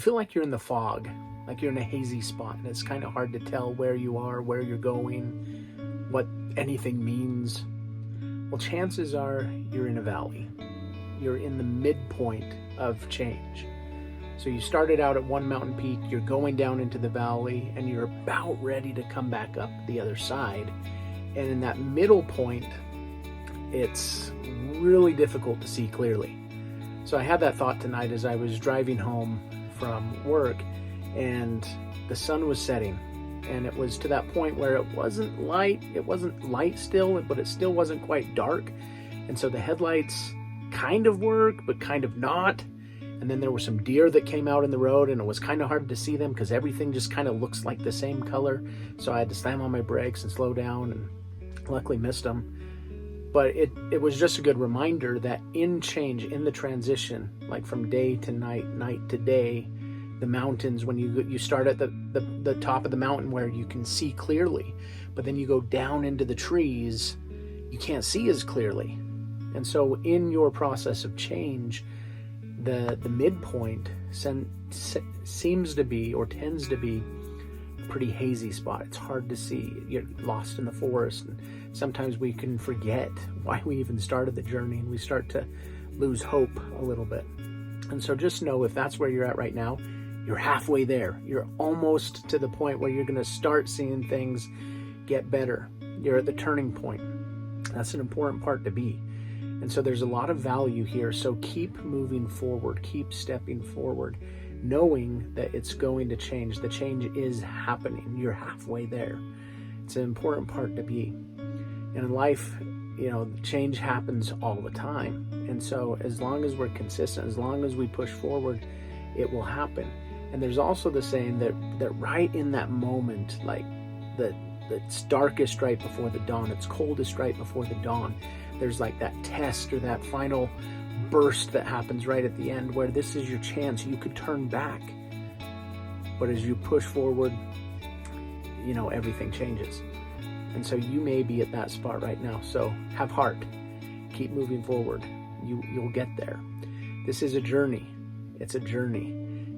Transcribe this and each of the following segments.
feel like you're in the fog, like you're in a hazy spot, and it's kind of hard to tell where you are, where you're going, what anything means. Well, chances are you're in a valley. You're in the midpoint of change. So you started out at one mountain peak, you're going down into the valley, and you're about ready to come back up the other side. And in that middle point, it's really difficult to see clearly. So I had that thought tonight as I was driving home from work, and the sun was setting, and it was to that point where it wasn't light still, but it still wasn't quite dark. And so the headlights kind of work, but kind of not. And then there were some deer that came out in the road, and it was kind of hard to see them because everything just kind of looks like the same color. So I had to slam on my brakes and slow down, and luckily missed them. But it was just a good reminder that in change, in the transition, like from day to night, night to day, the mountains, when you start at the top of the mountain where you can see clearly, but then you go down into the trees, you can't see as clearly. And so in your process of change, the midpoint seems to be, or tends to be, a pretty hazy spot. It's hard to see. You're lost in the forest, and sometimes we can forget why we even started the journey, and we start to lose hope a little bit. And so just know, if that's where you're at right now, you're halfway there. You're almost to the point where you're going to start seeing things get better. You're at the turning point. That's an important part to be. And so there's a lot of value here. So keep moving forward, keep stepping forward, knowing that it's going to change. The change is happening. You're halfway there. It's an important part to be. And in life, change happens all the time. And so as long as we're consistent, as long as we push forward, it will happen. And there's also the saying that right in that moment, like it's darkest right before the dawn, it's coldest right before the dawn, there's like that test or that final burst that happens right at the end, where this is your chance. You could turn back, but as you push forward, everything changes. And so you may be at that spot right now. So have heart, keep moving forward. You'll get there. This is a journey. It's a journey,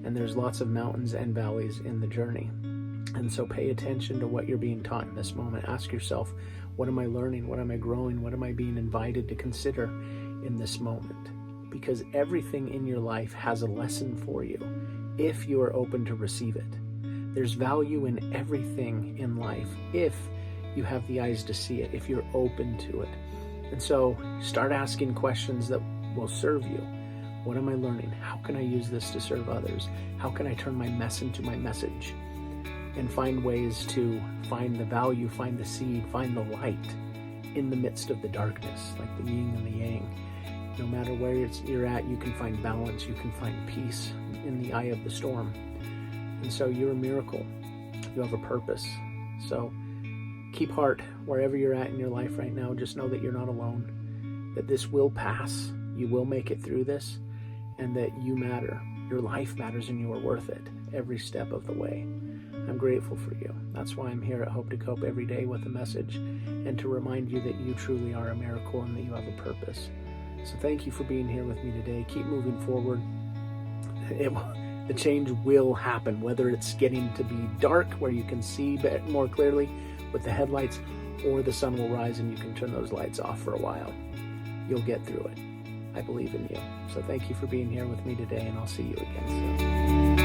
and there's lots of mountains and valleys in the journey. And so pay attention to what you're being taught in this moment. Ask yourself, what am I learning? What am I growing? What am I being invited to consider in this moment? Because everything in your life has a lesson for you if you are open to receive it. There's value in everything in life if you have the eyes to see it, if you're open to it. And so start asking questions that will serve you. What am I learning? How can I use this to serve others? How can I turn my mess into my message? And find ways to find the value, find the seed, find the light in the midst of the darkness, like the yin and the yang. No matter where you're at, you can find balance, you can find peace in the eye of the storm. And so you're a miracle. You have a purpose. So keep heart wherever you're at in your life right now. Just know that you're not alone, that this will pass. You will make it through this, and that you matter. Your life matters, and you are worth it every step of the way. I'm grateful for you. That's why I'm here at Hope to Cope every day with a message, and to remind you that you truly are a miracle and that you have a purpose. So thank you for being here with me today. Keep moving forward. The change will happen, whether it's getting to be dark where you can see more clearly with the headlights, or the sun will rise and you can turn those lights off for a while. You'll get through it. I believe in you. So thank you for being here with me today, and I'll see you again soon.